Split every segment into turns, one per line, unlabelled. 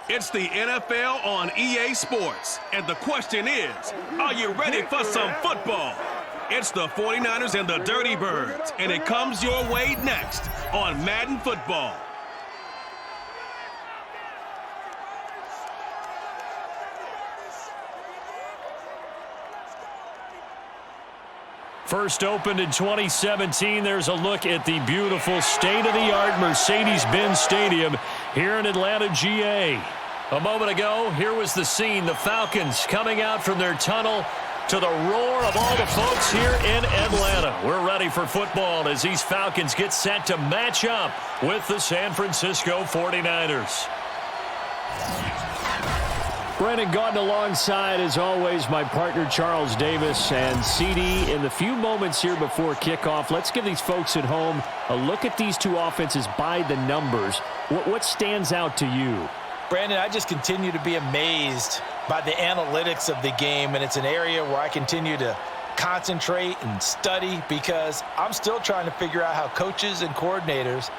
It's the NFL on EA Sports, and the question is, are you ready for some football? It's the 49ers and the Dirty Birds, and it comes your way next on Madden Football.
First opened in 2017, there's a look at the beautiful state-of-the-art Mercedes-Benz Stadium here in Atlanta, GA. A moment ago, here was the scene. The Falcons coming out from their tunnel to the roar of all the folks here in Atlanta. We're ready for football as these Falcons get set to match up with the San Francisco 49ers. Brandon Gaudin alongside, as always, my partner Charles Davis. And CD, in the few moments here before kickoff, let's give these folks at home a look at these two offenses by the numbers. What stands out to you?
Brandon, I just continue to be amazed by the analytics of the game, and it's an area where I continue to concentrate and study because I'm still trying to figure out how coaches and coordinators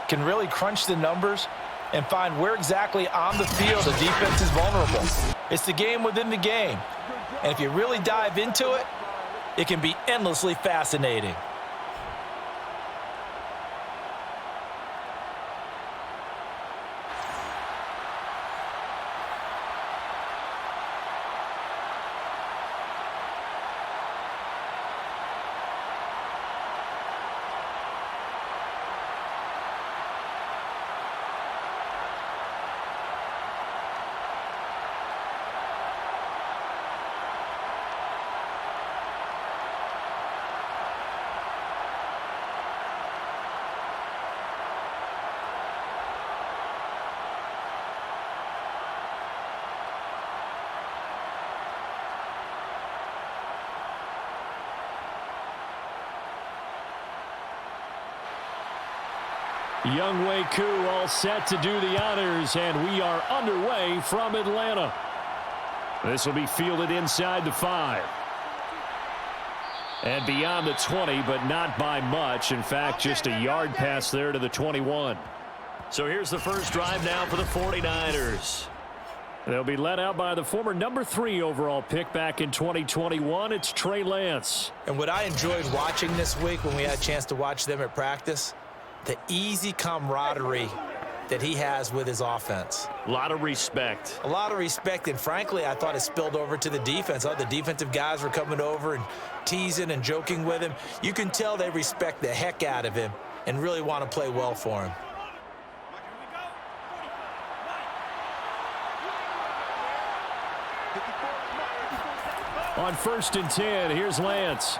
can really crunch the numbers and find where exactly on the field the defense is vulnerable. It's the game within the game. And if you really dive into it, it can be endlessly fascinating.
Young Wei Koo all set to do the honors, and we are underway from Atlanta. This will be fielded inside the 5. And beyond the 20, but not by much. In fact, just a yard pass there to the 21. So here's the first drive now for the 49ers. They'll be led out by the former number 3 overall pick back in 2021. It's Trey Lance.
And what I enjoyed watching this week when we had a chance to watch them at practice, the easy camaraderie that he has with his offense.
A lot of respect.
A lot of respect, and frankly, I thought it spilled over to the defense. The defensive guys were coming over and teasing and joking with him. You can tell they respect the heck out of him and really want to play well for him.
On 1st and 10, here's Lance.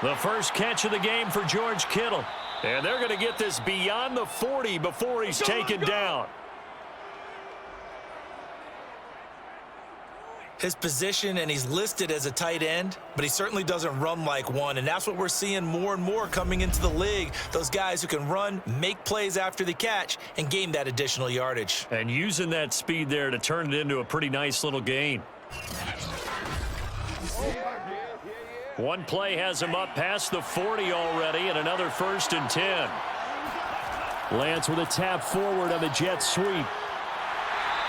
The first catch of the game for George Kittle. And they're going to get this beyond the 40 before he's taken down.
His position, and he's listed as a tight end, but he certainly doesn't run like one, and that's what we're seeing more and more coming into the league. Those guys who can run, make plays after the catch, and gain that additional yardage.
And using that speed there to turn it into a pretty nice little gain. One play has him up past the 40 already, and another 1st and 10. Lance with a tap forward on the jet sweep.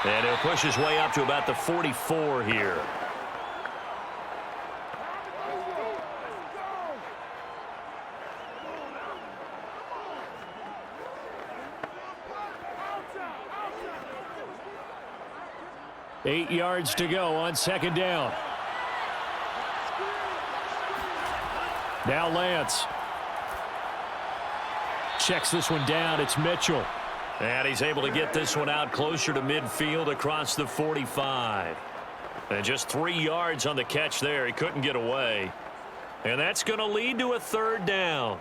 And he'll push his way up to about the 44 here. Eight yards to go on 2nd down. Now Lance. Checks this one down. It's Mitchell. And he's able to get this one out closer to midfield across the 45. And just 3 yards on the catch there. He couldn't get away. And that's going to lead to a 3rd down.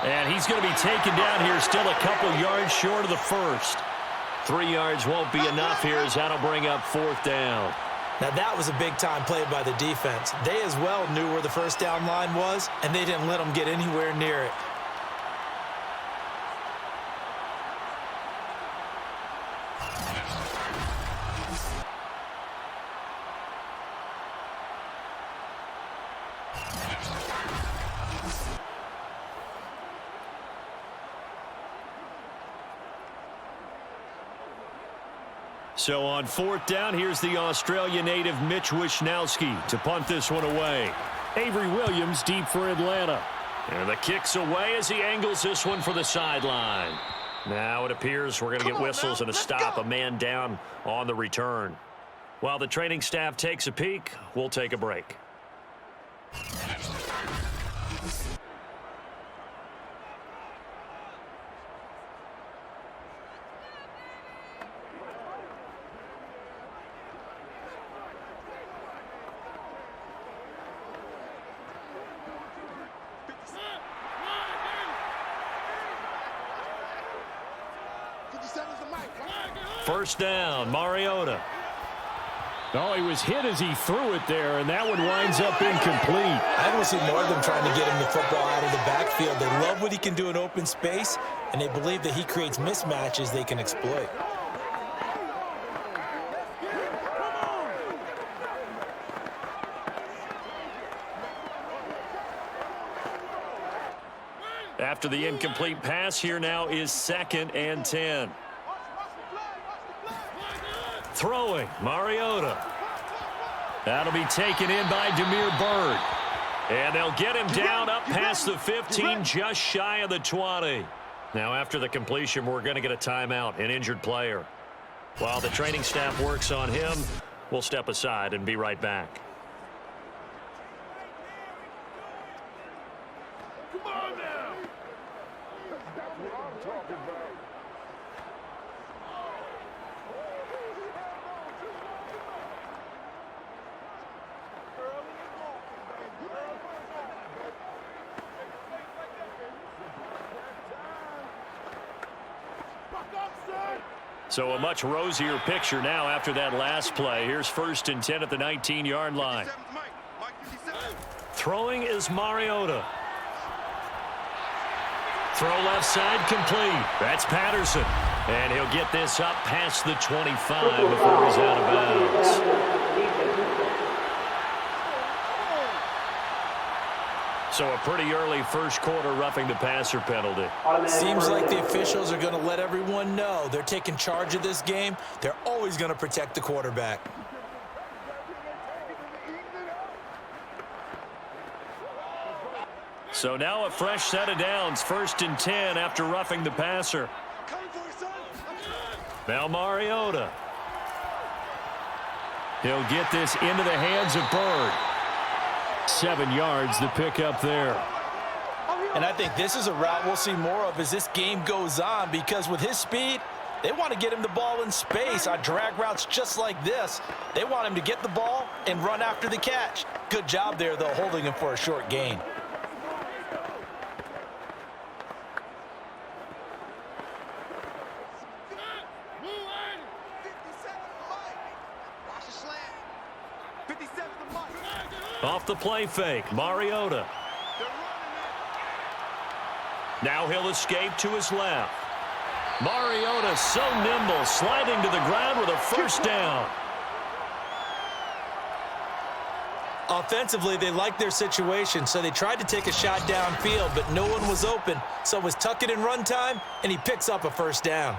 And he's going to be taken down here, still a couple yards short of the 1st. 3 yards won't be enough here as that'll bring up 4th down.
Now that was a big-time play by the defense. They as well knew where the 1st down line was, and they didn't let them get anywhere near it.
So on 4th down, here's the Australia native Mitch Wishnowsky to punt this one away. Avery Williams deep for Atlanta. And the kick's away as he angles this one for the sideline. Now it appears we're going to get whistles and a stop, a man down on the return. While the training staff takes a peek, we'll take a break. First down, Mariota.
Oh, he was hit as he threw it there, and that one winds up incomplete.
I don't see more of them trying to get him the football out of the backfield. They love what he can do in open space, and they believe that he creates mismatches they can exploit.
After the incomplete pass, here now is 2nd and 10. Throwing, Mariota. That'll be taken in by Demir Bird. And they'll get him down up past the 15, just shy of the 20. Now after the completion, we're going to get a timeout, an injured player. While the training staff works on him, we'll step aside and be right back. So a much rosier picture now after that last play. Here's 1st and 10 at the 19-yard line. Throwing is Mariota. Throw left side complete. That's Patterson. And he'll get this up past the 25 before he's out of bounds. So a pretty early first quarter roughing the passer penalty.
Seems like the officials are going to let everyone know they're taking charge of this game. They're always going to protect the quarterback.
So now a fresh set of downs, 1st and 10 after roughing the passer. Now Mariota. He'll get this into the hands of Bird. 7 yards the pick up there.
And I think this is a route we'll see more of as this game goes on, because with his speed, they want to get him the ball in space on drag routes just like this. They want him to get the ball and run after the catch. Good job there, though, holding him for a short gain.
Off the play fake, Mariota. Now he'll escape to his left. Mariota so nimble, sliding to the ground with a first down.
Offensively, they liked their situation, so they tried to take a shot downfield, but no one was open. So it was tuck it and run time, and he picks up a first down.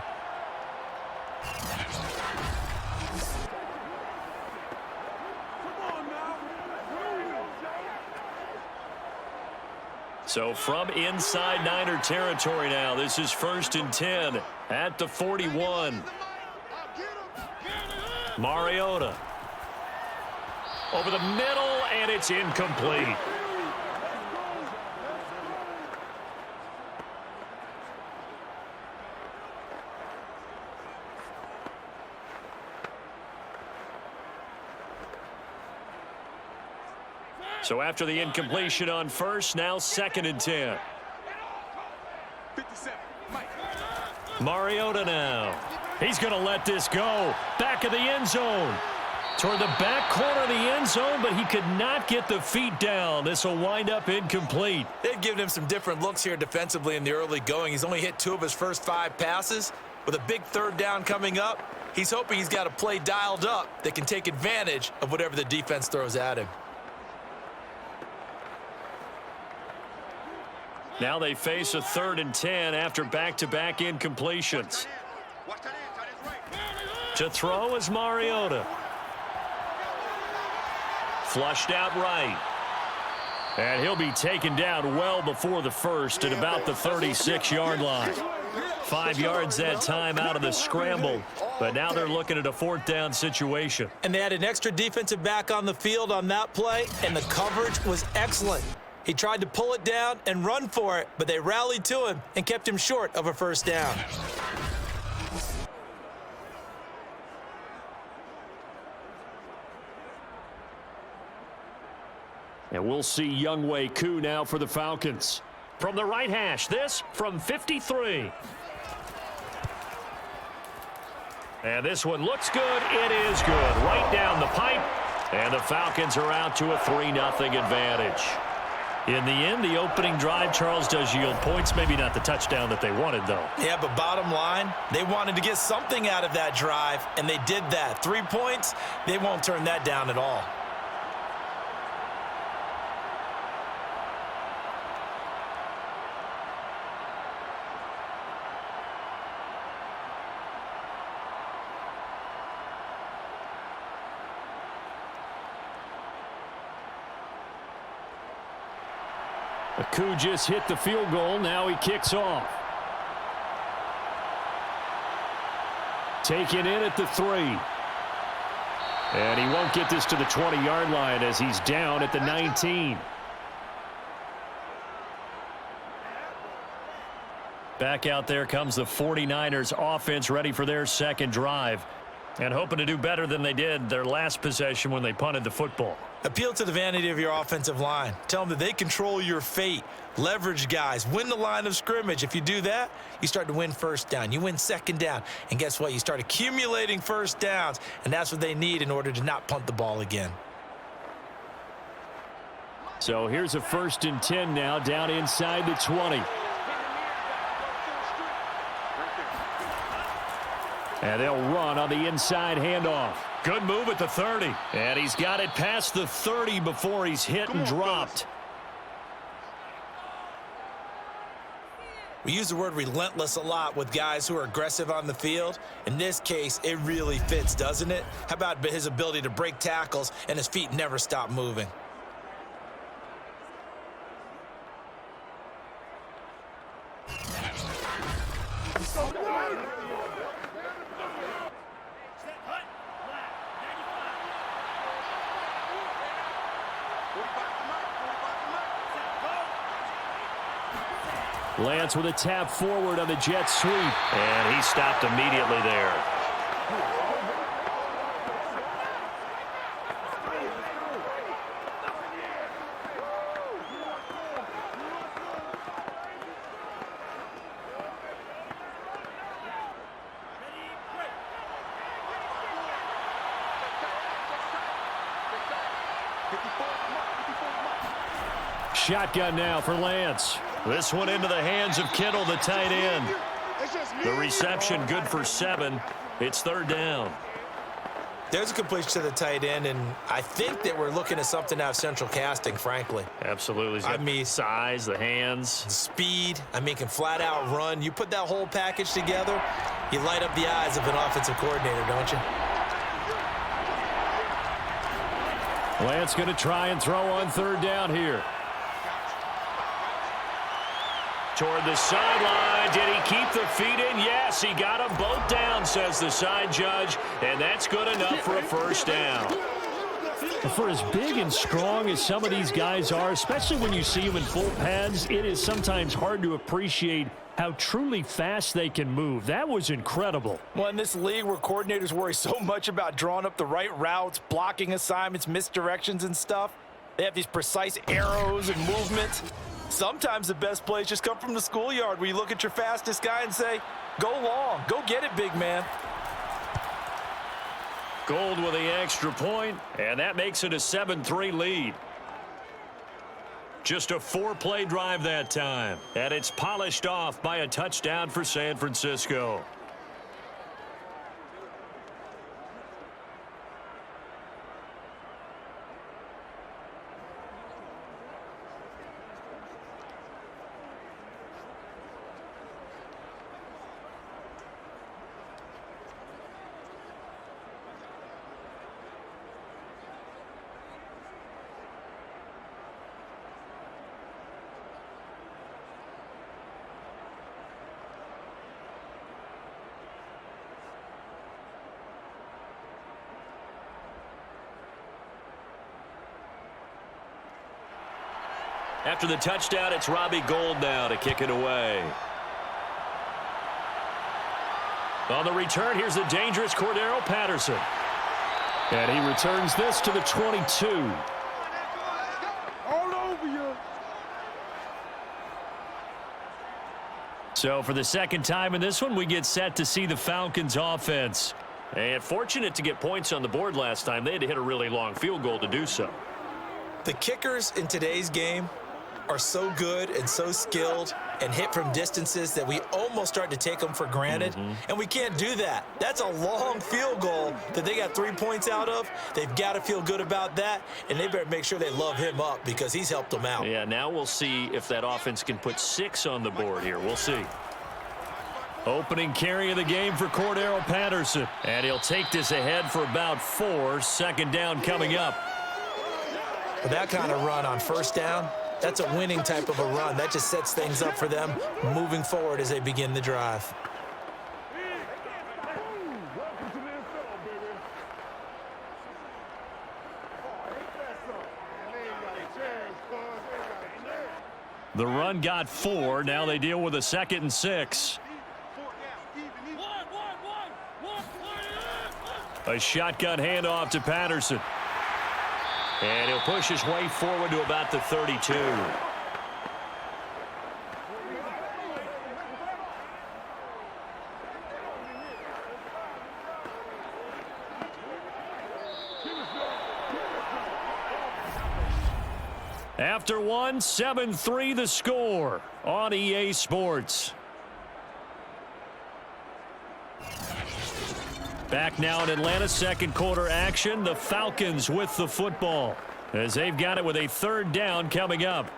So from inside Niner territory now, this is 1st and 10 at the 41. Mariota. Over the middle, and it's incomplete. So after the incompletion on first, now 2nd and 10. Mariota now. He's going to let this go. Back of the end zone. Toward the back corner of the end zone, but he could not get the feet down. This will wind up incomplete.
They've given him some different looks here defensively in the early going. He's only hit 2 of his first 5 passes. With a big 3rd down coming up, he's hoping he's got a play dialed up that can take advantage of whatever the defense throws at him.
Now they face a 3rd and 10 after back-to-back incompletions. To throw is Mariota. Flushed out right. And he'll be taken down well before the first at about the 36-yard line. 5 yards that time out of the scramble. But now they're looking at a 4th down situation.
And they had an extra defensive back on the field on that play, and the coverage was excellent. He tried to pull it down and run for it, but they rallied to him and kept him short of a 1st down.
And we'll see Younghoe Koo now for the Falcons.
From the right hash, this from 53. And this one looks good. It is good. Right down the pipe. And the Falcons are out to a 3-0 advantage. In the end, the opening drive, Charles, does yield points. Maybe not the touchdown that they wanted, though.
Yeah, but bottom line, they wanted to get something out of that drive, and they did that. 3 points, they won't turn that down at all.
Koo just hit the field goal. Now he kicks off. Taken in at the 3. And he won't get this to the 20-yard line as he's down at the 19.
Back out there comes the 49ers offense, ready for their second drive. And hoping to do better than they did their last possession when they punted the football.
Appeal to the vanity of your offensive line. Tell them that they control your fate. Leverage guys. Win the line of scrimmage. If you do that, you start to win 1st down. You win 2nd down. And guess what? You start accumulating 1st downs. And that's what they need in order to not punt the ball again.
So here's a 1st and 10 now down inside the 20. And they'll run on the inside handoff.
Good move at the 30. And he's got it past the 30 before he's hit and dropped.
We use the word relentless a lot with guys who are aggressive on the field. In this case, it really fits, doesn't it? How about his ability to break tackles and his feet never stop moving?
Lance with a tap forward on the jet sweep.
And he stopped immediately there.
Shotgun now for Lance.
This one into the hands of Kittle, the tight end. The reception good for 7. It's 3rd down.
There's a completion to the tight end, and I think that we're looking at something out of central casting, frankly.
Absolutely.
I mean,
size, the hands.
Speed. I mean, can flat out run. You put that whole package together, you light up the eyes of an offensive coordinator, don't you?
Lance going to try and throw on 3rd down here.
Toward the sideline. Did he keep the feet in? Yes, he got them both down, says the side judge. And that's good enough for a 1st down.
For as big and strong as some of these guys are, especially when you see them in full pads, it is sometimes hard to appreciate how truly fast they can move. That was incredible.
Well, in this league where coordinators worry so much about drawing up the right routes, blocking assignments, misdirections and stuff, they have these precise arrows and movements. Sometimes the best plays just come from the schoolyard where you look at your fastest guy and say, go long, go get it, big man.
Gold with the extra point, and that makes it a 7-3 lead. Just a 4-play drive that time, and it's polished off by a touchdown for San Francisco. After the touchdown, it's Robbie Gould now to kick it away. On the return, here's the dangerous Cordero Patterson.
And he returns this to the 22. So for the second time in this one, we get set to see the Falcons offense.
And fortunate to get points on the board last time. They had to hit a really long field goal to do so.
The kickers in today's game are so good and so skilled and hit from distances that we almost start to take them for granted. And we can't do that. That's a long field goal that they got 3 points out of. They've got to feel good about that, and they better make sure they love him up because he's helped them out.
Yeah, now we'll see if that offense can put 6 on the board here. We'll see.
Opening carry of the game for Cordero Patterson.
And he'll take this ahead for about 4. Second down coming up.
With that kind of run on first down, that's a winning type of a run. That just sets things up for them moving forward as they begin the drive.
The run got 4. Now they deal with a 2nd and 6. A shotgun handoff to Patterson.
And he'll push his way forward to about the 32.
After one, 7-3 the score on EA Sports. Back now in Atlanta, second quarter action. The Falcons with the football as they've got it with a 3rd down coming up.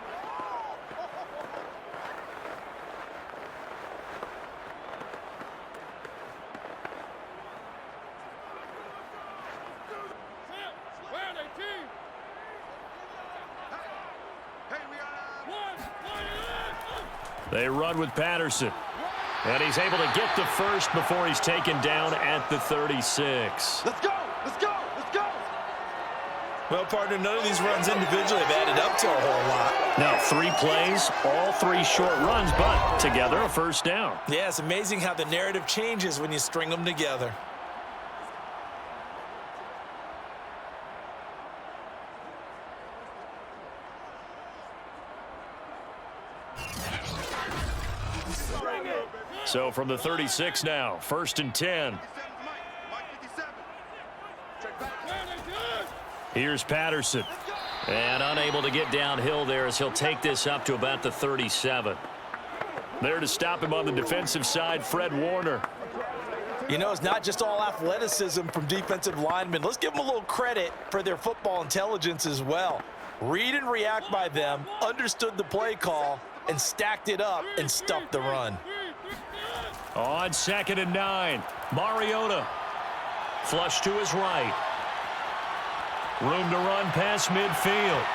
They run with Patterson. And he's able to get the first before he's taken down at the 36.
Let's go! Let's go! Let's go!
Well, partner, none of these runs individually have added up to a whole lot.
Now 3 plays, all 3 short runs, but together a first down.
Yeah, it's amazing how the narrative changes when you string them together.
So from the 36 now, 1st and 10. Here's Patterson.
And unable to get downhill there as he'll take this up to about the 37.
There to stop him on the defensive side, Fred Warner.
You know, it's not just all athleticism from defensive linemen. Let's give them a little credit for their football intelligence as well. Read and react by them, understood the play call, and stacked it up and stuffed the run.
On 2nd and 9, Mariota. Flush to his right. Room to run past midfield.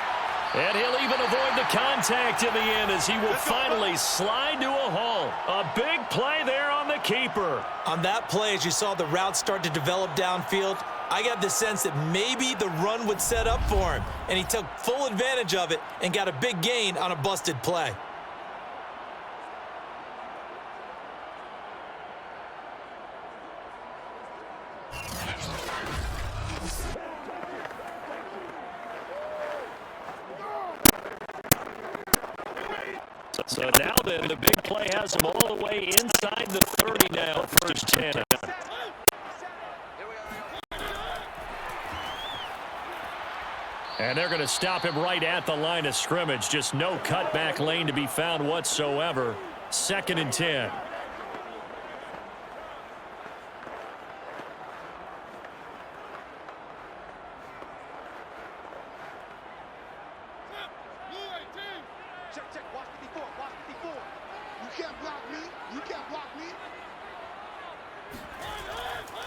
And he'll even avoid the contact in the end as he will finally slide to a halt. A big play there on the keeper.
On that play, as you saw the route start to develop downfield, I got the sense that maybe the run would set up for him. And he took full advantage of it and got a big gain on a busted play.
So now then, the big play has him all the way inside the 30 now, 1st 10. And they're going to stop him right at the line of scrimmage. Just no cutback lane to be found whatsoever. 2nd and 10.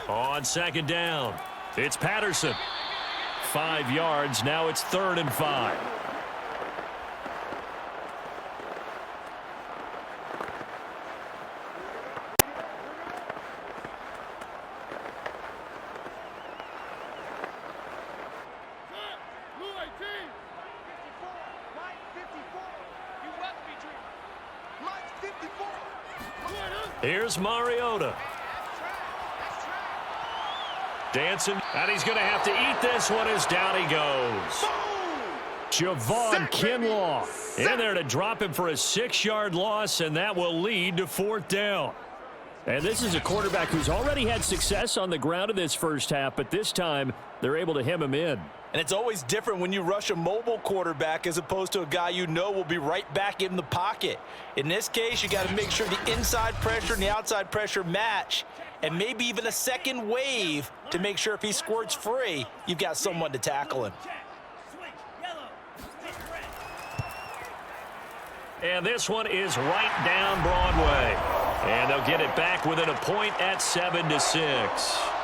On 2nd down, it's Patterson. 5 yards, now it's 3rd and 5.
Here's Mariota. Dancing, and he's going to have to eat this one as down he goes.
Javon Kinlaw in there to drop him for a 6-yard loss, and that will lead to 4th down. And this is a quarterback who's already had success on the ground in this first half, but this time they're able to hem him in.
And it's always different when you rush a mobile quarterback as opposed to a guy you know will be right back in the pocket. In this case, you got to make sure the inside pressure and the outside pressure match, and maybe even a second wave to make sure if he squirts free, you've got someone to tackle him.
And this one is right down Broadway. And they'll get it back within a point at 7-6.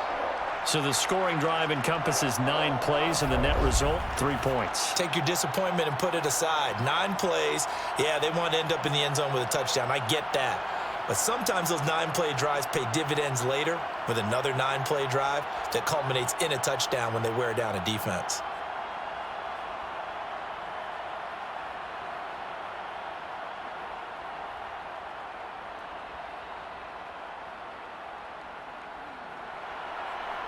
So the scoring drive encompasses 9 plays, and the net result, 3 points.
Take your disappointment and put it aside. 9 plays. Yeah, they want to end up in the end zone with a touchdown. I get that. But sometimes those 9-play drives pay dividends later with another 9-play drive that culminates in a touchdown when they wear down a defense.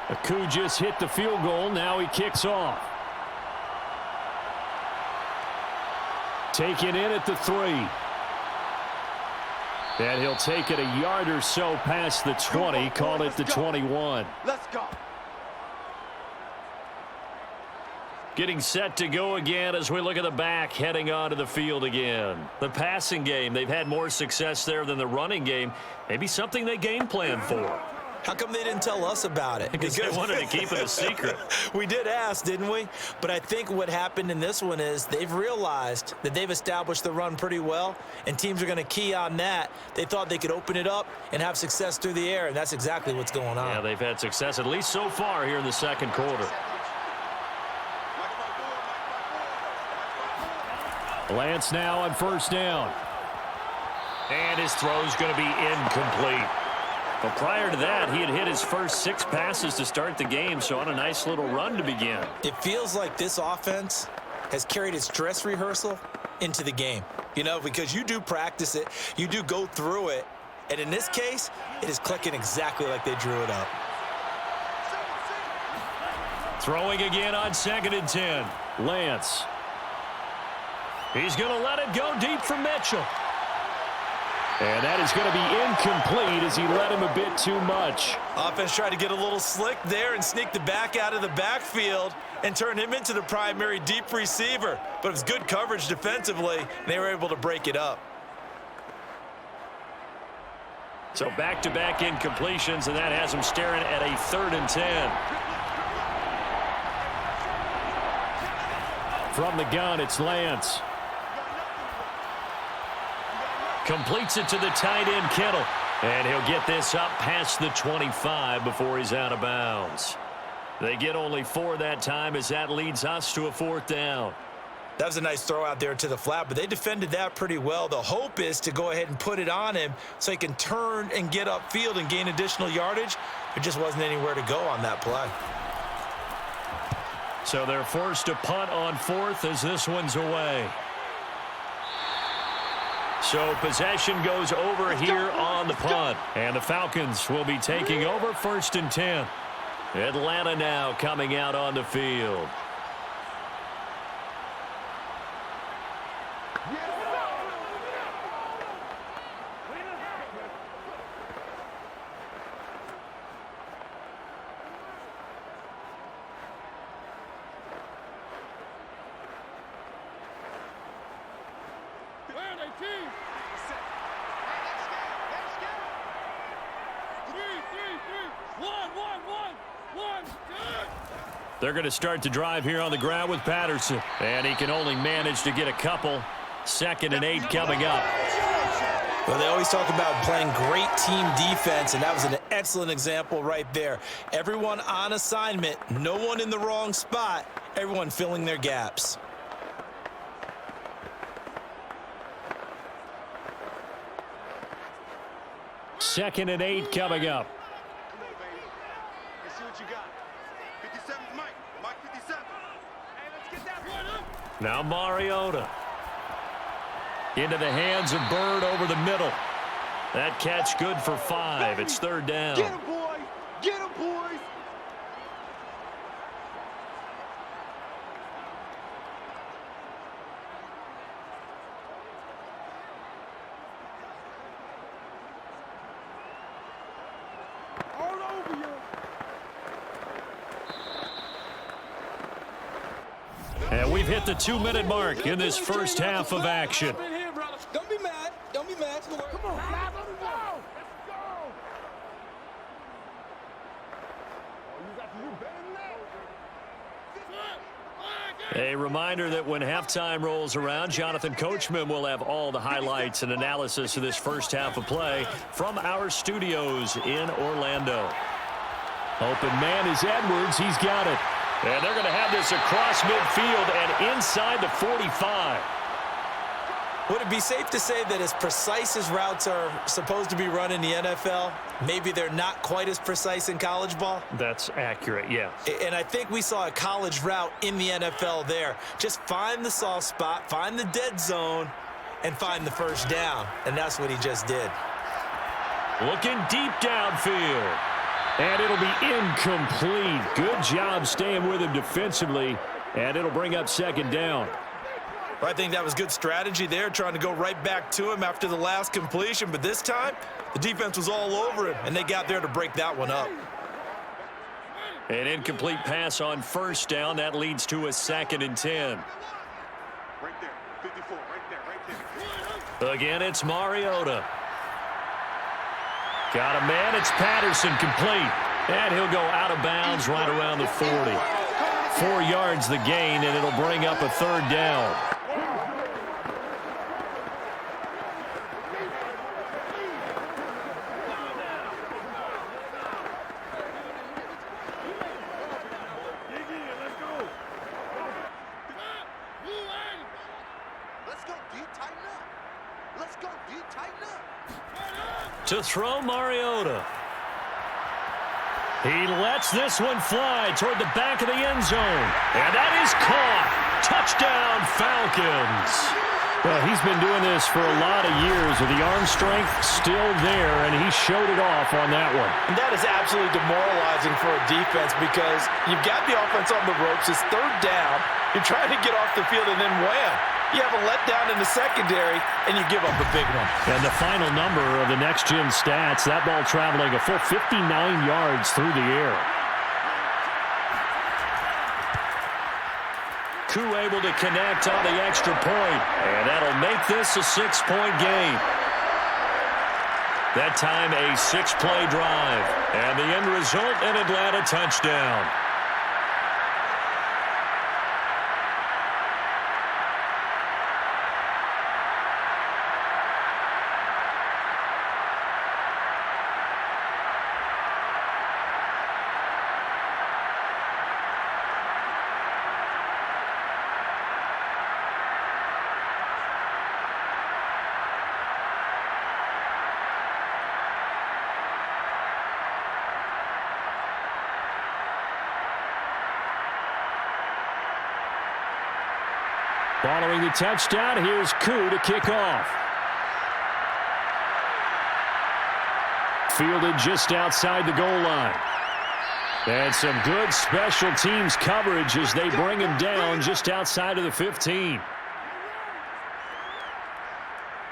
Aku just hit the field goal. Now he kicks off. Taken in at the 3. And he'll take it a yard or so past the 20. Call it the 21.
Let's go.
Getting set to go again as we look at the back heading onto the field again. The passing game, they've had more success there than the running game. Maybe something they game plan for.
How come they didn't tell us about it?
Because they wanted to keep it a secret.
We did ask, didn't we? But I think what happened in this one is they've realized that they've established the run pretty well, and teams are going to key on that. They thought they could open it up and have success through the air, and that's exactly what's going on.
Yeah, they've had success, at least so far here in the second quarter.
Lance now on 1st down.
And his throw's going to be incomplete. But prior to that, he had hit his first 6 passes to start the game, so on a nice little run to begin.
It feels like this offense has carried its dress rehearsal into the game. You know, because you do practice it, you do go through it, and in this case, it is clicking exactly like they drew it up.
Throwing again on 2nd and 10.
Lance.
He's going to let it go deep for Mitchell.
And that is going to be incomplete as he led him a bit too much.
Offense tried to get a little slick there and sneak the back out of the backfield and turn him into the primary deep receiver. But it was good coverage defensively, and they were able to break it up.
So back-to-back incompletions, and that has him staring at a 3rd and 10.
From the gun, it's Lance.
Completes it to the tight end, Kittle. And he'll get this up past the 25 before he's out of bounds. They get only 4 that time as that leads us to a 4th down.
That was a nice throw out there to the flat, but they defended that pretty well. The hope is to go ahead and put it on him so he can turn and get upfield and gain additional yardage. There just wasn't anywhere to go on that play.
So they're forced to punt on 4th as this one's away. So possession goes over here on the punt. And the Falcons will be taking over 1st and 10. Atlanta now coming out on the field. They're going to start the drive here on the ground with Patterson. And he can only manage to get a couple. 2nd and 8 coming up.
Well, they always talk about playing great team defense, and that was an excellent example right there. Everyone on assignment, no one in the wrong spot, everyone filling their gaps.
Second and 8 coming up.
Come on, baby. Let's see what you got. 57's Mike. Mike 57. Hey, let's get that one up.
Now Mariota. Into the hands of Bird over the middle. That catch good for 5. It's third down.
Get him, boys! Get him, boys! All over you!
And we've hit the 2-minute mark in this first half of action.
Don't be mad. Don't be mad. Come on.
Let's go! Let's go! Oh, you got to do better than that.
A reminder that when halftime rolls around, Jonathan Coachman will have all the highlights and analysis of this first half of play from our studios in Orlando.
Open man is Edwards. He's got it.
And they're going to have this across midfield and inside the 45.
Would it be safe to say that as precise as routes are supposed to be run in the NFL, maybe they're not quite as precise in college ball?
That's accurate, yeah.
And I think we saw a college route in the NFL there. Just find the soft spot, find the dead zone, and find the first down. And that's what he just did.
Looking deep downfield.
And it'll be incomplete. Good job staying with him defensively. And it'll bring up second down.
I think that was good strategy there, trying to go right back to him after the last completion. But this time, the defense was all over him, and they got there to break that one up.
An incomplete pass on first down. That leads to a 2nd and 10.
Right there, 54, right there.
Again, it's Mariota. Got a man. It's Patterson, complete. And he'll go out of bounds right around the 40. 4 yards the gain, and it'll bring up a third down.
Let's go, D, tighten up. Let's go, D, tighten up.
To throw, Mariota. He lets this one fly toward the back of the end zone. And that is caught. Touchdown, Falcons.
Well, he's been doing this for a lot of years with the arm strength still there, and he showed it off on that one.
And that is absolutely demoralizing for a defense because you've got the offense on the ropes. It's third down. You're trying to get off the field, and then wham. You have a letdown in the secondary, and you give up a big one.
And the final number of the next-gen stats, that ball traveling a full 59 yards through the air.
Koo able to connect on the extra point, and that'll make this a 6-point game. That time a 6-play drive, and the end result an Atlanta touchdown.
Following the touchdown, here's Koo to kick off. Fielded just outside the goal line. And some good special teams coverage as they bring him down just outside of the 15.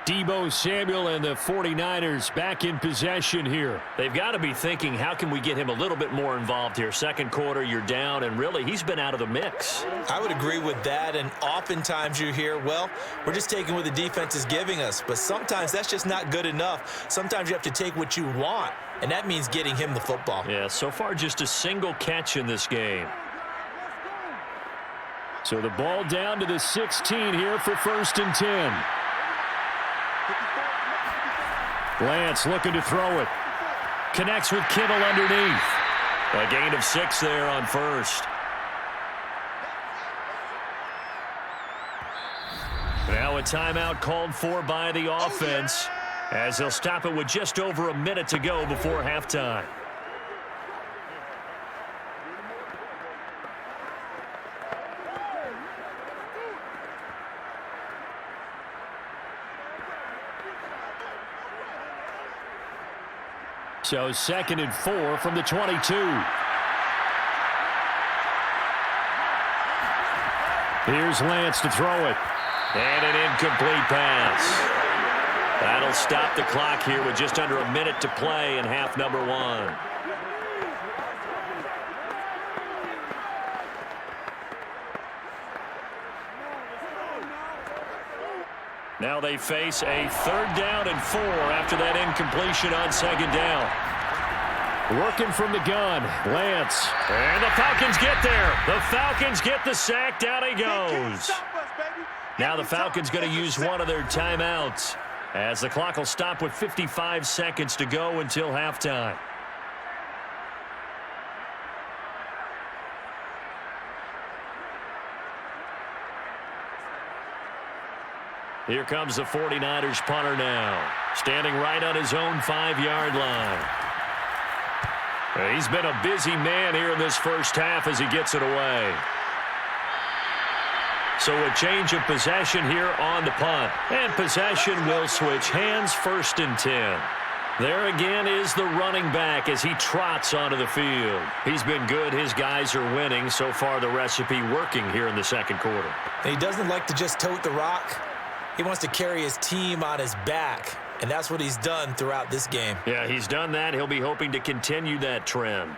Deebo Samuel and the 49ers back in possession here.
They've got to be thinking, how can we get him a little bit more involved here? Second quarter, you're down, and really, he's been out of the mix.
I would agree with that, and oftentimes you hear, well, we're just taking what the defense is giving us, but sometimes that's just not good enough. Sometimes you have to take what you want, and that means getting him the football.
Yeah, so far just a single catch in this game.
So the ball down to the 16 here for 1st and 10. Lance looking to throw it. Connects with Kittle underneath.
A gain of 6 there on first. Now a timeout called for by the offense as they'll stop it with just over a minute to go before halftime.
So 2nd and 4 from the 22. Here's Lance to throw it.
And an incomplete pass. That'll stop the clock here with just under a minute to play in half number 1. Now they face a 3rd down and 4 after that incompletion on 2nd down.
Working from the gun, Lance.
And the Falcons get there. The Falcons get the sack. Down he goes. Now the Falcons going to use one of their timeouts, as the clock will stop with 55 seconds to go until halftime. Here comes the 49ers punter now, standing right on his own 5-yard line. He's been a busy man here in this first half as he gets it away. So a change of possession here on the punt. And possession will switch hands, 1st and 10. There again is the running back as he trots onto the field. He's been good. His guys are winning. So far the recipe working here in the 2nd quarter.
He doesn't like to just tote the rock. He wants to carry his team on his back, and that's what he's done throughout this game.
Yeah, he's done that. He'll be hoping to continue that trend.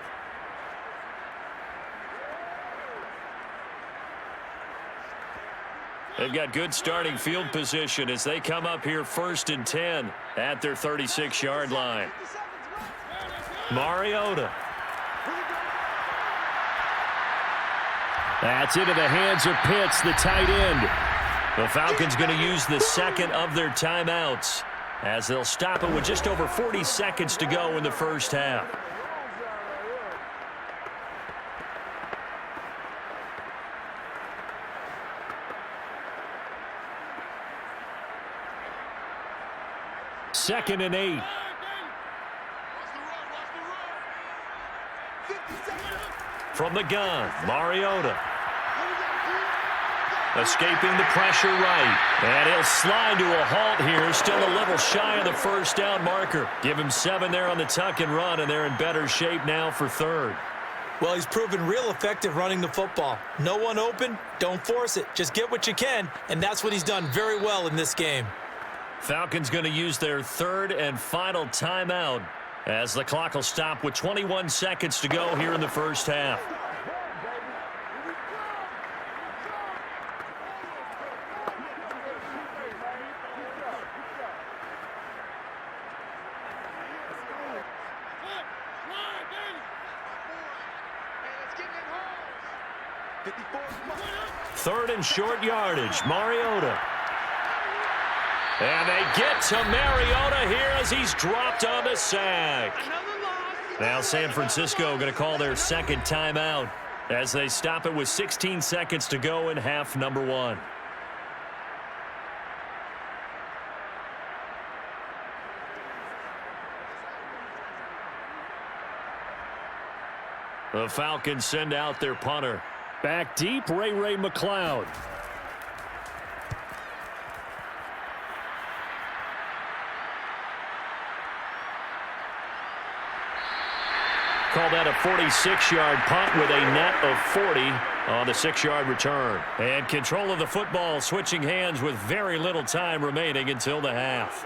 They've got good starting field position as they come up here 1st and 10 at their 36-yard line. Mariota.
That's into the hands of Pitts, the tight end.
The Falcons going to use the 2nd of their timeouts as they'll stop it with just over 40 seconds to go in the first half.
Second and 8.
From the gun, Mariota. Escaping the pressure right. And he'll slide to a halt here. Still a little shy of the 1st down marker. Give him 7 there on the tuck and run, and they're in better shape now for 3rd.
Well, he's proven real effective running the football. No one open, don't force it. Just get what you can, and that's what he's done very well in this game.
Falcons going to use their 3rd and final timeout as the clock will stop with 21 seconds to go here in the first half. Third and short yardage, Mariota. And they get to Mariota here as he's dropped on the sack. Now San Francisco going to call their 2nd timeout as they stop it with 16 seconds to go in half number 1. The Falcons send out their punter.
Back deep, Ray McLeod.
Call that a 46-yard punt with a net of 40 on the 6-yard return. And control of the football switching hands with very little time remaining until the half.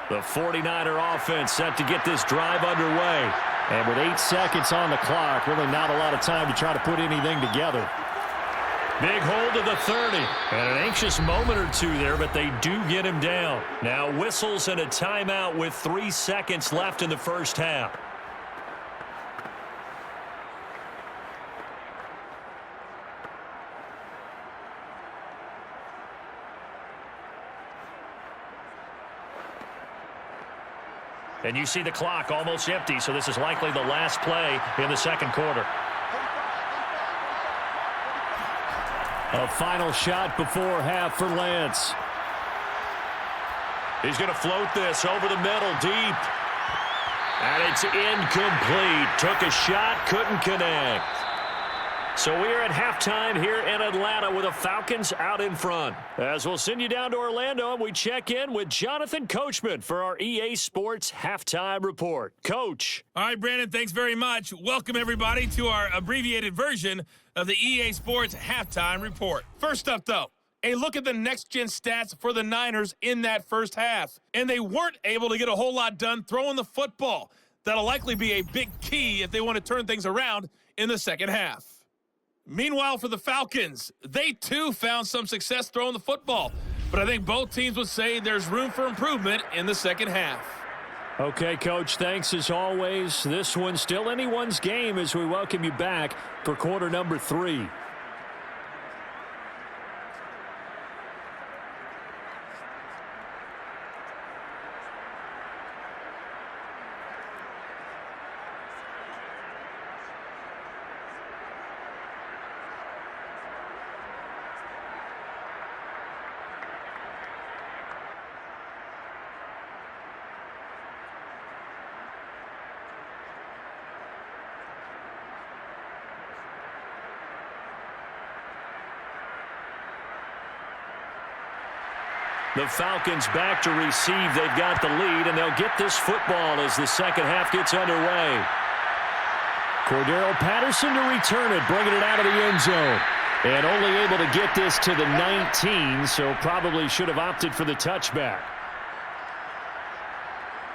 The 49er offense set to get this drive underway.
And with 8 seconds on the clock, really not a lot of time to try to put anything together.
Big hold of the 30. And an anxious moment or two there, but they do get him down. Now whistles and a timeout with 3 seconds left in the first half. And you see the clock almost empty, so this is likely the last play in the 2nd quarter.
A final shot before half for Lance.
He's going to float this over the middle, deep. And it's incomplete. Took a shot, couldn't connect. So we are at halftime here in Atlanta with the Falcons out in front. As we'll send you down to Orlando, and we check in with Jonathan Coachman for our EA Sports Halftime Report. Coach.
All right, Brandon, thanks very much. Welcome, everybody, to our abbreviated version of the EA Sports Halftime Report. First up, though, a look at the next-gen stats for the Niners in that first half. And they weren't able to get a whole lot done throwing the football. That'll likely be a big key if they want to turn things around in the second half. Meanwhile, for the Falcons, they too found some success throwing the football. But I think both teams would say there's room for improvement in the second half.
Okay, Coach, thanks as always. This one's still anyone's game as we welcome you back for quarter number 3. The Falcons back to receive. They've got the lead, and they'll get this football as the second half gets underway. Cordero Patterson to return it, bringing it out of the end zone. And only able to get this to the 19, so probably should have opted for the touchback.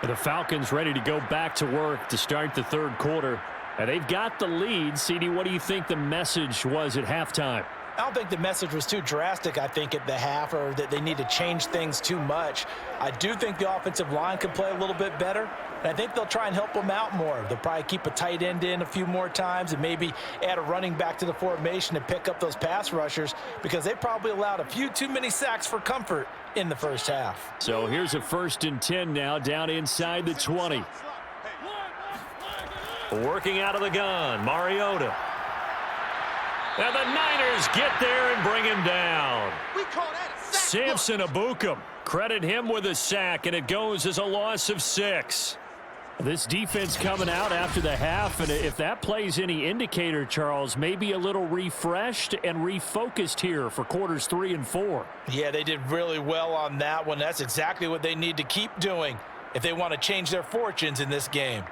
The Falcons ready to go back to work to start the third quarter. And they've got the lead. CD, what do you think the message was at halftime?
I don't think the message was too drastic, I think, at the half, or that they need to change things too much. I do think the offensive line could play a little bit better, and I think they'll try and help them out more. They'll probably keep a tight end in a few more times and maybe add a running back to the formation to pick up those pass rushers, because they probably allowed a few too many sacks for comfort in the first half.
So here's a 1st and 10 now, down inside the 20.
Working out of the gun, Mariota. And the Niners get there and bring him down.
We call that a sack.
Samson Abukum. Credit him with a sack, and it goes as a loss of 6.
This defense coming out after the half, and if that plays any indicator, Charles, maybe a little refreshed and refocused here for quarters 3 and 4.
Yeah, they did really well on that one. That's exactly what they need to keep doing if they want to change their fortunes in this game.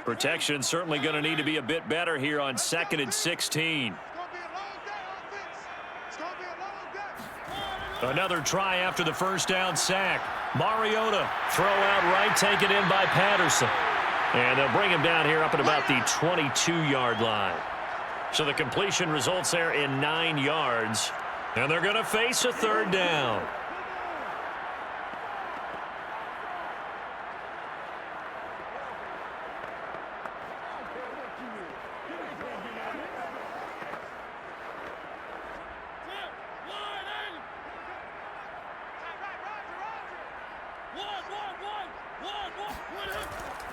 Protection certainly going to need to be a bit better here on 2nd and 16. Another try after the first down sack. Mariota throw out right, taken in by Patterson. And they'll bring him down here up at about the 22-yard line. So the completion results there in 9 yards. And they're going to face a 3rd down.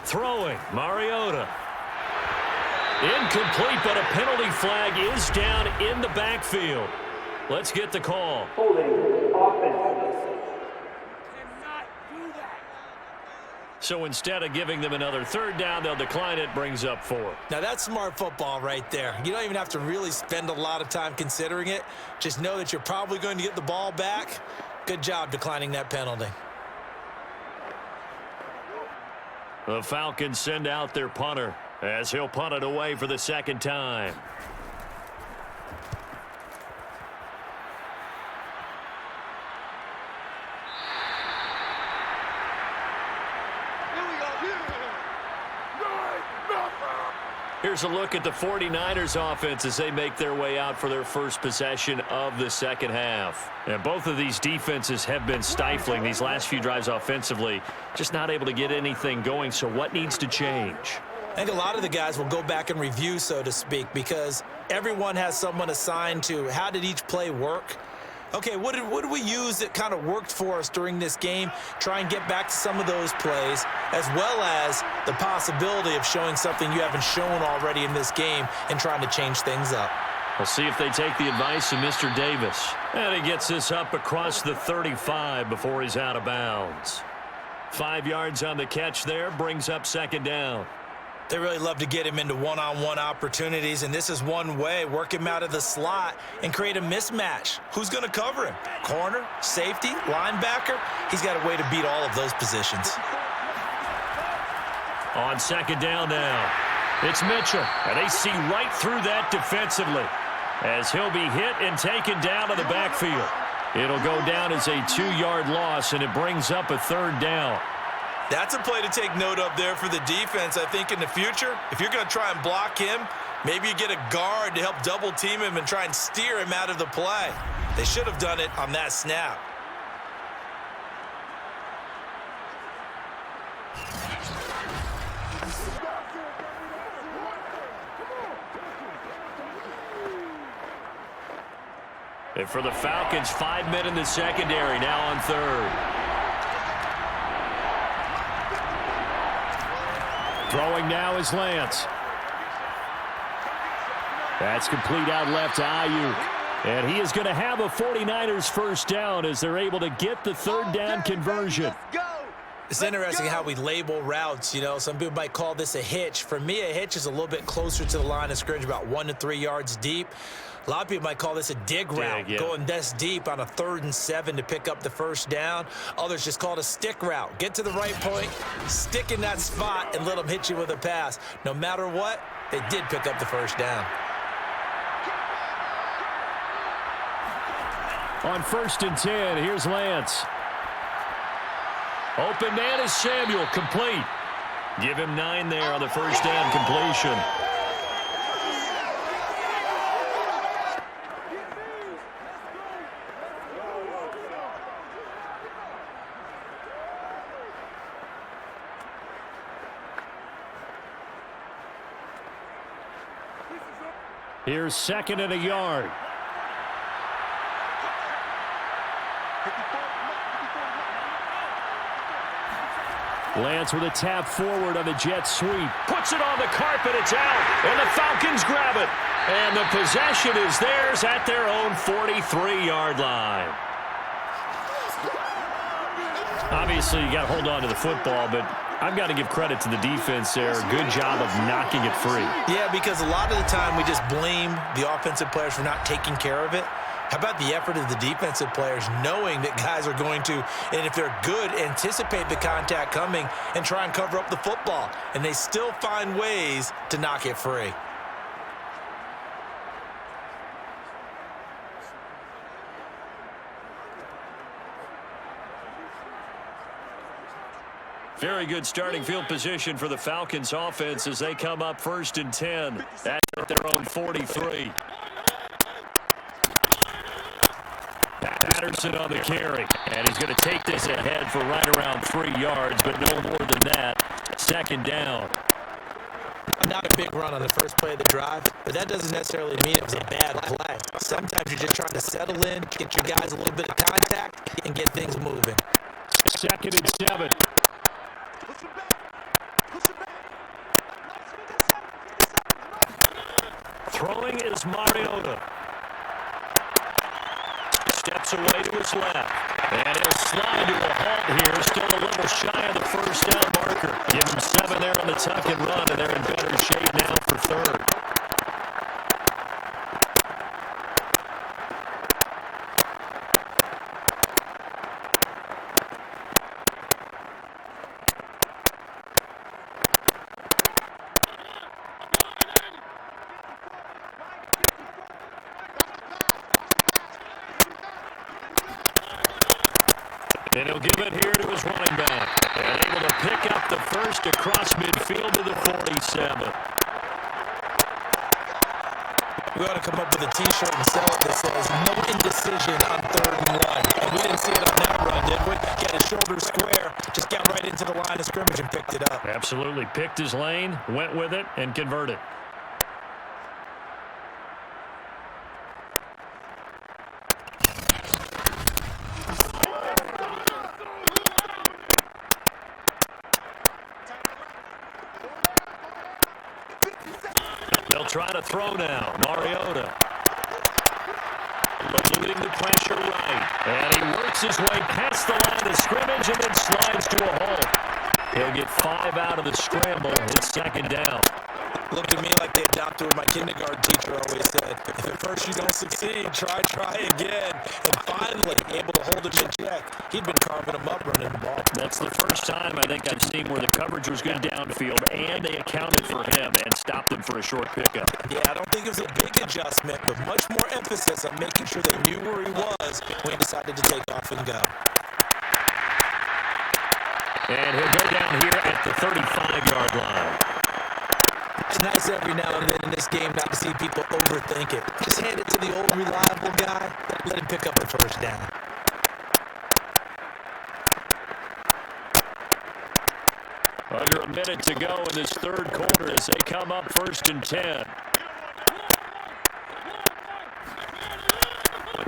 Throwing, Mariota. Incomplete, but a penalty flag is down in the backfield. Let's get the call. So instead of giving them another 3rd down, they'll decline it, brings up 4.
Now, that's smart football right there. You don't even have to really spend a lot of time considering it. Just know that you're probably going to get the ball back. Good job declining that penalty.
The Falcons send out their punter as he'll punt it away for the 2nd time. Here's a look at the 49ers offense as they make their way out for their first possession of the second half. And both of these defenses have been stifling these last few drives offensively, just not able to get anything going. So what needs to change?
I think a lot of the guys will go back and review, so to speak, because everyone has someone assigned to how did each play work. Okay, what did we use that kind of worked for us during this game? Try and get back to some of those plays, as well as the possibility of showing something you haven't shown already in this game and trying to change things up.
We'll see if they take the advice of Mr. Davis. And he gets this up across the 35 before he's out of bounds. 5 yards on the catch there, brings up 2nd down.
They really love to get him into one-on-one opportunities, and this is one way. Work him out of the slot and create a mismatch. Who's going to cover him? Corner, safety, linebacker? He's got a way to beat all of those positions.
On second down now, it's Mitchell, and they see right through that defensively as he'll be hit and taken down to the backfield. It'll go down as a 2-yard loss, and it brings up a third down.
That's a play to take note of there for the defense. I think in the future, if you're going to try and block him, maybe you get a guard to help double team him and try and steer him out of the play. They should have done it on that snap.
And for the Falcons, 5 men in the secondary now on third.
Throwing now is Lance. That's complete out left to Ayuk. And he is going to have a 49ers first down as they're able to get the third down conversion.
It's interesting how we label routes. You know, some people might call this a hitch. For me, a hitch is a little bit closer to the line of scrimmage, about 1 to 3 yards deep. A lot of people might call this a dig route, going this deep on a 3rd and 7 to pick up the first down. Others just call it a stick route. Get to the right point, stick in that spot, and let them hit you with a pass. No matter what, they did pick up the first down.
On 1st and 10, here's Lance.
Open man is Samuel, complete. Give him 9 there on the first down completion.
Here's 2nd and a yard. Lance with a tap forward on the jet sweep.
Puts it on the carpet, it's out, and the Falcons grab it. And the possession is theirs at their own 43-yard line. Obviously, you got to hold on to the football, but I've got to give credit to the defense there. Good job of knocking it free.
Yeah, because a lot of the time we just blame the offensive players for not taking care of it. How about the effort of the defensive players knowing that guys are going to, and if they're good, anticipate the contact coming and try and cover up the football, and they still find ways to knock it free.
Very good starting field position for the Falcons offense as they come up 1st and 10 at their own 43. Patterson on the carry, and he's going to take this ahead for right around 3 yards, but no more than that. 2nd down.
Not a big run on the first play of the drive, but that doesn't necessarily mean it was a bad play. Sometimes you're just trying to settle in, get your guys a little bit of contact, and get things moving.
2nd and 7.
Throwing is Mariota. Steps away to his left. And he'll slide to a halt here. Still a little shy of the first down marker. Give him 7 there on the tuck and run, and they're in better shape now for 3rd. And he'll give it here to his running back. And able to pick up the first across midfield to the 47.
We ought to come up with a T-shirt and sell it that says, no indecision on 3rd and 1. And we didn't see it on that run, did we? Got his shoulder square, just got right into the line of scrimmage and picked it up.
Absolutely. Picked his lane, went with it, and converted. They'll try to throw now. Mariota. Eluding the pressure right. And he works his way past the line of scrimmage and then slides to a halt. He'll get 5 out of the scramble. It's second down.
Looked to me like they adopted what my kindergarten teacher always said. If at first you don't succeed, try again. And finally, able to hold him in check. He'd been carving him up running the ball.
That's the first time I think I've seen where the coverage was good downfield, and they accounted for him and stopped him for a short pickup.
Yeah, I don't think it was a big adjustment, but much more emphasis on making sure they knew where he was when he decided to take off and go.
And he'll go down here at the 35-yard line.
It's nice every now and then in this game not to see people overthink it. Just hand it to the old reliable guy, let him pick up the first down.
Under a minute to go in this third quarter as they come up 1st and 10.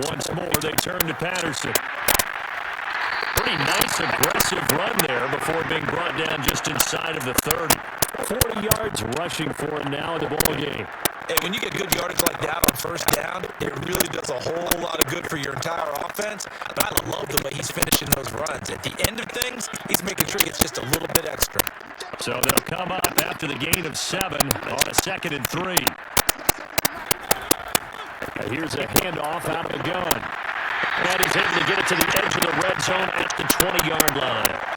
Once more, they turn to Patterson. Pretty nice, aggressive run there before being brought down just inside of the 30. 40 yards rushing for him now in the ball game.
Hey, when you get good yardage like that on first down, it really does a whole lot of good for your entire offense. But I love the way he's finishing those runs. At the end of things, he's making sure he gets just a little bit extra.
So they'll come up after the gain of 7 on a 2nd and 3. Here's a handoff out of the gun. And he's able to get it to the edge of the red zone at the 20-yard line.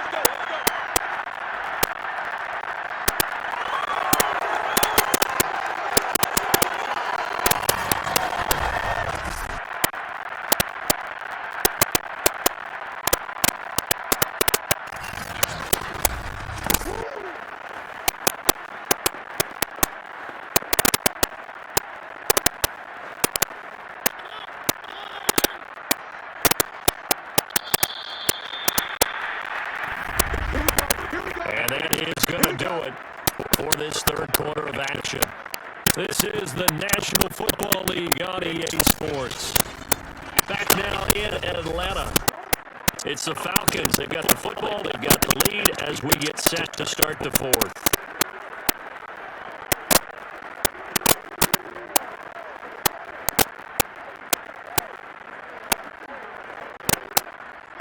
For this third quarter of action. This is the National Football League on EA Sports. Back now in Atlanta. It's the Falcons. They've got the football. They've got the lead as we get set to start the fourth.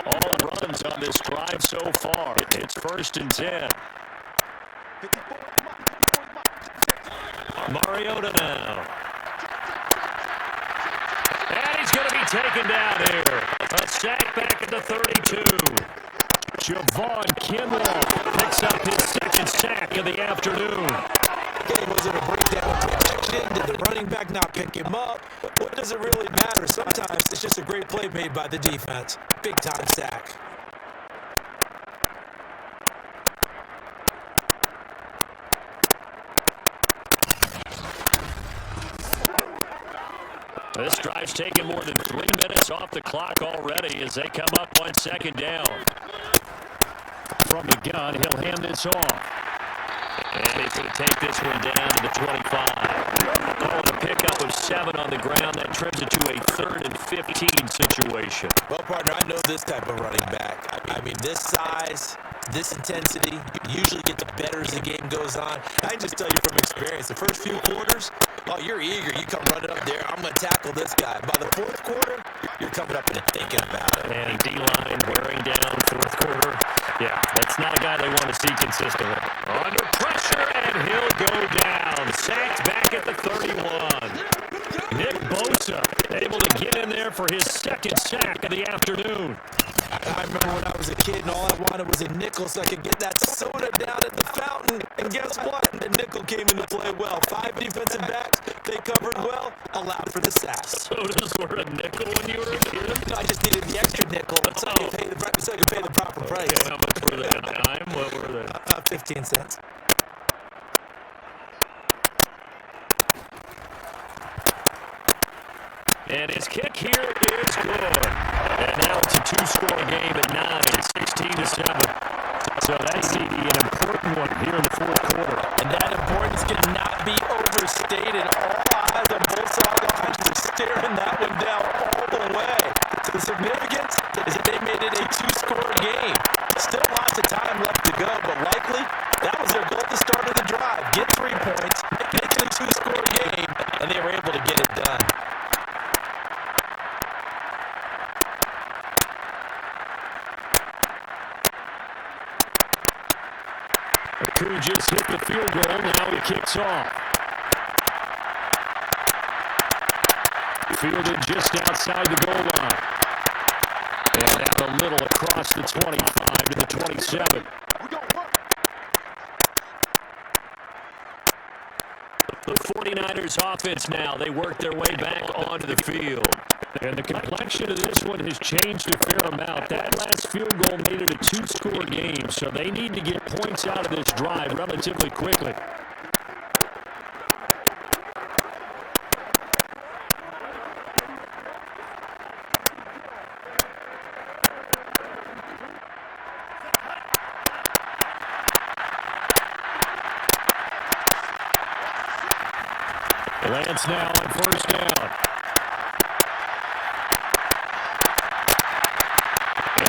All runs on this drive so far. It's 1st and 10. Mariota now. And he's going to be taken down here. A sack back at the 32. Javon Kinlaw picks up his 2nd sack of the afternoon.
Okay, was it a breakdown of protection? Did the running back not pick him up? What does it really matter? Sometimes it's just a great play made by the defense. Big-time sack.
This drive's taken more than 3 minutes off the clock already as they come up on 2nd down.
From the gun, he'll hand this off.
And he's going to take this one down to the 25. Oh, the pickup of 7 on the ground. That trims it to a 3rd and 15 situation.
Well, partner, I know this type of running back. I mean, this size, this intensity, usually gets better as the game goes on. I can just tell you from experience, the first few quarters, oh, you're eager. You come running up there. I'm going to tackle this guy. By the 4th quarter, you're coming up and thinking about it.
And D-line wearing down 4th quarter. Yeah, that's not a guy they want to see consistently. Under pressure, and he'll go down. Sacked back at the 31. Nick Bosa able to get in there for his 2nd sack of the afternoon.
I remember when I was a kid and all I wanted was a nickel so I could get that soda down at the fountain. And guess what? The nickel came into play well. 5 defensive backs, they covered well, allowed for the sack.
Sodas were a nickel when you were a kid?
No, I just needed the extra nickel so I could pay the proper price.
Okay, how much were they on a dime? What were they?
15 cents.
And his kick here is good. And now it's a 2-score game at 9, 16-7. So that's an important one here in the 4th quarter.
And that importance cannot be overstated. All eyes on both sidelines are staring that one down all the way. So the significance is that they made it a 2-score game. Still lots of time left to go, but likely that was their goal at the start of the drive. Get 3 points, make it a 2-score game, and they were able to get it done.
who just hit the field goal. Now he kicks off. Fielded just outside the goal line. And out a little across the 25 to the 27. The 49ers offense now, they work their way back onto the field. And the complexion of this one has changed a fair amount. That last field goal made it a two-score game, so they need to get points out of this drive relatively quickly. Lance now on first down.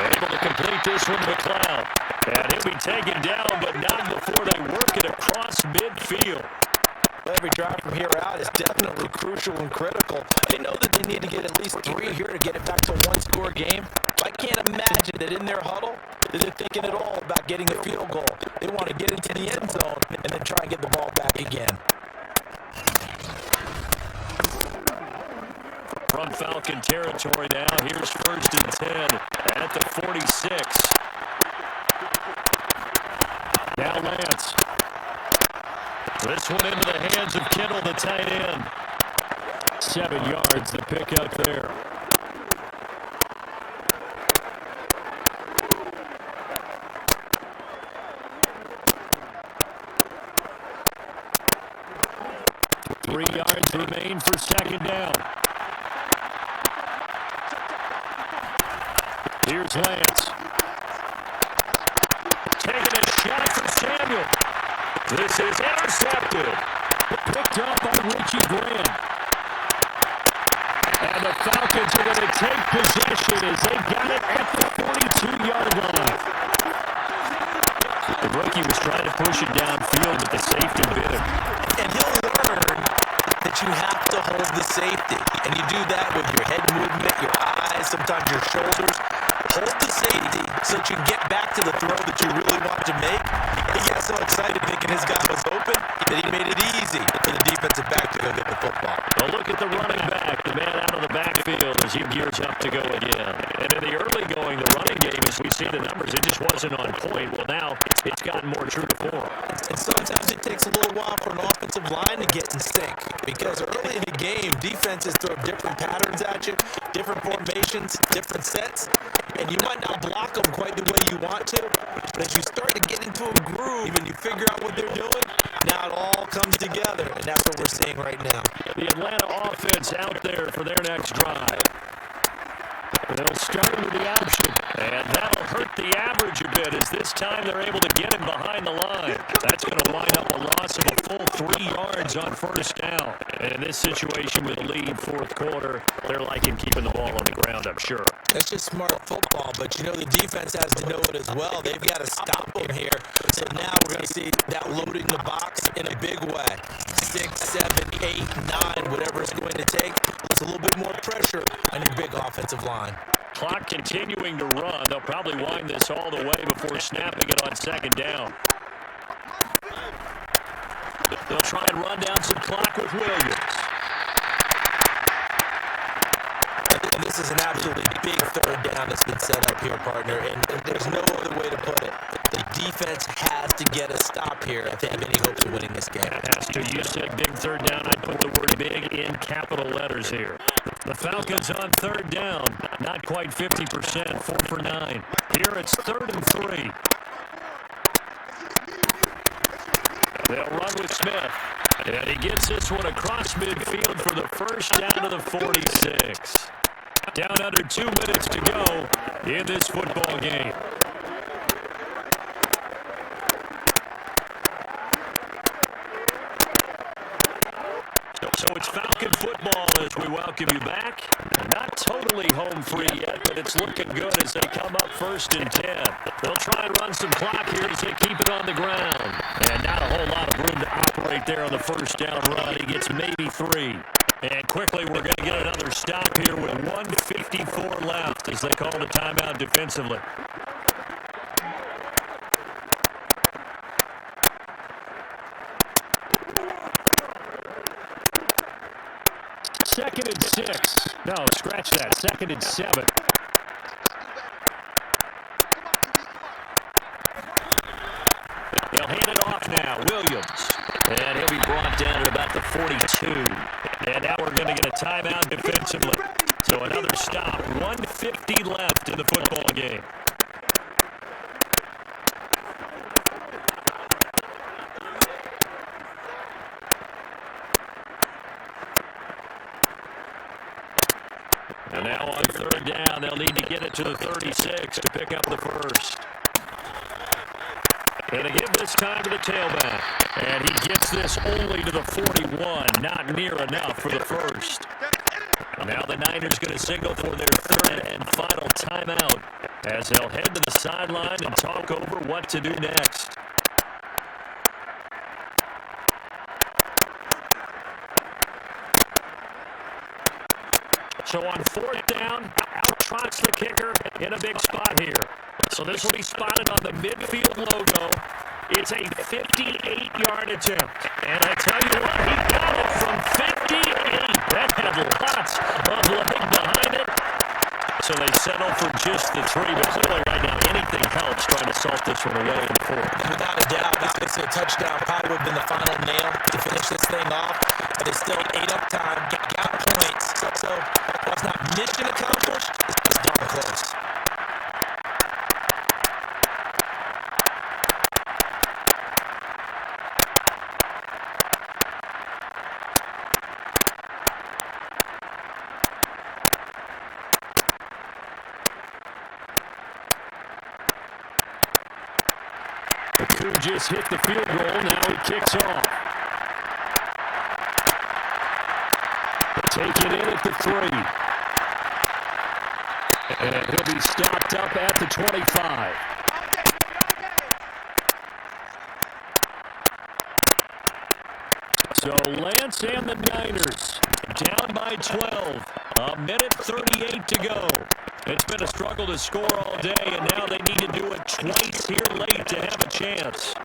Able to complete this one to McLeod. And he'll be taken down, but not before they work it across midfield.
Every drive from here out is definitely crucial and critical. They know that they need to get at least 3 here to get it back to a one-score game. I can't imagine that in their huddle that they're thinking at all about getting a field goal. They want to get into the end zone and then try and get the ball back again.
From Falcon territory now, here's first and 10 at the 46. Now Lance. This one into the hands of Kittle, the tight end. 7 yards, the pick up there. Three yards remain for second down. Here's Lance. Taking a shot for Samuel. This is intercepted. Picked up by Richie Graham. And the Falcons are going to take possession as they got it at the 42-yard line. The rookie was trying to push it downfield, but the safety bit him.
And he'll learn that you have to hold the safety. And you do that with your head movement, your eyes, sometimes your shoulders. Hold the safety so that you can get back to the throw that you really want to make. He got so excited thinking his guy was open that he made it easy for the defensive back to go get the football.
Well, look at the running back, the man out of the backfield as he gears up to go again. And in the early going, the running game, as we see the numbers, it just wasn't on point. Well, now it's gotten more true to form.
And sometimes it takes a little while for an offensive line to get in sync because early in the game, defenses throw different patterns at you, different formations, different sets. And you might not block them quite the way you want to, but as you start to get into a groove and you figure out what they're doing, now it all comes together, and that's what we're seeing right now.
The Atlanta offense out there for their next drive. They'll start with the option, and that'll hurt the average a bit as this time they're able to get him behind the line. That's going to wind up a loss of a full 3 yards on first down. And in this situation with a lead fourth quarter, they're liking keeping the ball on the ground, I'm sure.
That's just smart football, but you know the defense has to know it as well. They've got to stop them here. So now we're going to see that loading the box in a big way. 6, 7, 8, 9, whatever it's going to take. It's a little bit more pressure on your big offensive line.
Clock continuing to run. They'll probably wind this all the way before snapping it on second down. They'll try and run down some clock with Williams.
And this is an absolutely big third down that's been set up here, partner, and there's no other way to put it. The defense has to get a stop here if they have any hopes of winning this game.
Has to. You said big third down. I put the word big in capital letters here. The Falcons on third down. Not quite 50%. 4 for 9. Here it's 3rd and 3. They'll run with Smith. And he gets this one across midfield for the first down to the 46. Down under 2 minutes to go in this football game. So it's Falcon football as we welcome you back. Not totally home free yet, but it's looking good as they come up 1st and 10. They'll try and run some clock here as they keep it on the ground. And not a whole lot of room to operate there on the first down run. He gets maybe 3. And quickly we're going to get another stop here with 1:54 left as they call the timeout defensively.
Second and 6. No, scratch that. Second and 7.
They'll hand it off now. Williams. And he'll be brought down at about the 42. And now we're going to get a timeout defensively. So another stop. 1:50 left in the football game. And now on third down, they'll need to get it to the 36 to pick up the first. And to give this time to the tailback. And he gets this only to the 41. Not near enough for the first. Now the Niners going to signal for their third and final timeout as they'll head to the sideline and talk over what to do next. So on fourth down, out trots the kicker in a big spot here. So this will be spotted on the midfield logo. It's a 58-yard attempt. And I tell you what, he got it from 58. That had lots of leg behind it. So they settle for just the 3. But clearly right now, anything helps trying to salt this one away in the fourth.
Without a doubt, obviously a touchdown probably would have been the final nail to finish this thing off. But it's still ate up time, got points. So that's not mission accomplished. It's darn close.
Who just hit the field goal. Now he kicks off. Take it in at the 3. And he'll be stopped up at the 25. So Lance and the Niners down by 12. A minute 38 to go. It's been a struggle to score all day, and now they need to do it twice here late to have a chance.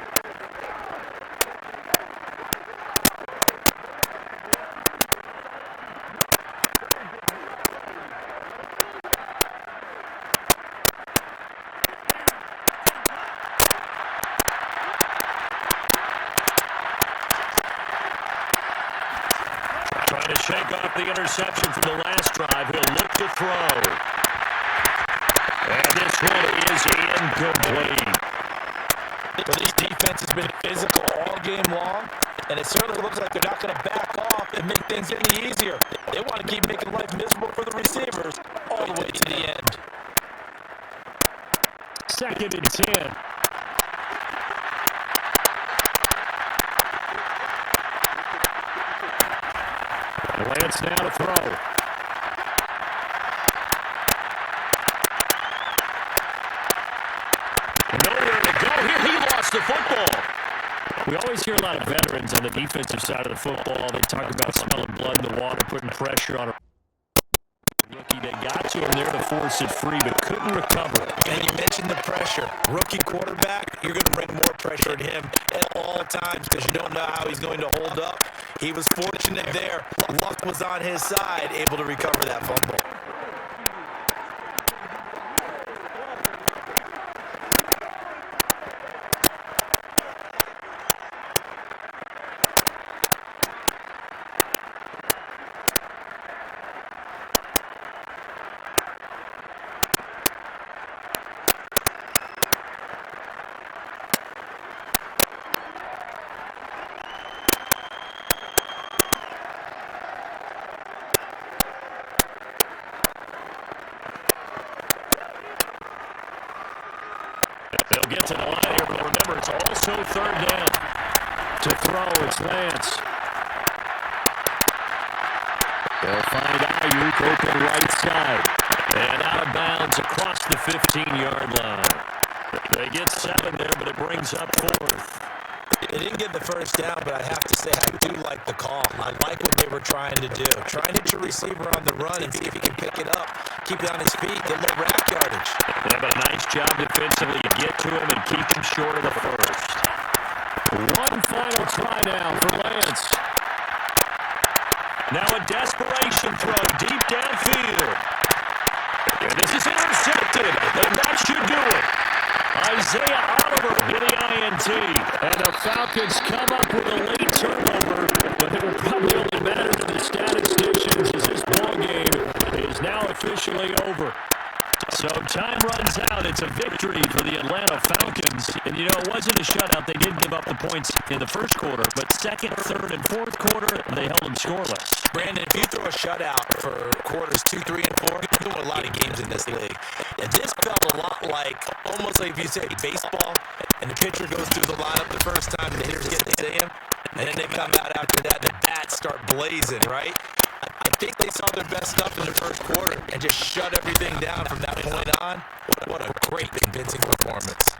Trying to shake off the interception from the last drive. He'll look to throw. And this one is incomplete.
But this defense has been physical all game long, and it certainly looks like they're not going to back off and make things any easier. They want to keep making life miserable for the receivers all the way to the end.
Second and 10. Lance now to throw.
Nowhere to go here. He lost the football.
We always hear a lot of veterans on the defensive side of the football. They talk about smelling blood in the water, putting pressure on a rookie. They got to him there to force it free, but couldn't recover.
And you mentioned the pressure. Rookie quarterback, you're going to bring more pressure at him at all times because you don't know how he's going to hold up. He was fortunate there. Luck was on his side, able to recover that fumble.
They'll get to the line here, but remember, it's also third down.
To throw, it's Lance. They'll find Ayuk open right side.
And out of bounds across the 15-yard line. They get 7 there, but it brings up 4th.
They didn't get the first down, but I have to say I do like the call. I like what they were trying to do. Try and hit your receiver on the run and see if he can pick it up. Keep it on his feet, get a little rack yardage.
Yeah, but a nice job defensively to get to him and keep him short of the first.
One final try now for Lance.
Now a desperation throw deep downfield. And this is intercepted, and that should do it. Isaiah Oliver with the INT.
And the Falcons come up with a late turnover, but it will probably only matter to the statisticians as this ballgame is now officially over.
So time runs out. It's a victory for the Atlanta Falcons. And, you know, it wasn't a shutout. They did give up the points in the first quarter, but second, third, and fourth quarter, they held them scoreless.
Brandon, if you throw a shutout for quarters 2, 3, and 4, you win a lot of games in this league. And this felt a lot like, almost like if you say baseball, and the pitcher goes through the lineup the first time, and the hitters get to see him, and then they come out after that, the bats start blazing, right? I think they saw their best stuff in the first quarter and just shut everything down from that point on. What a great, convincing performance.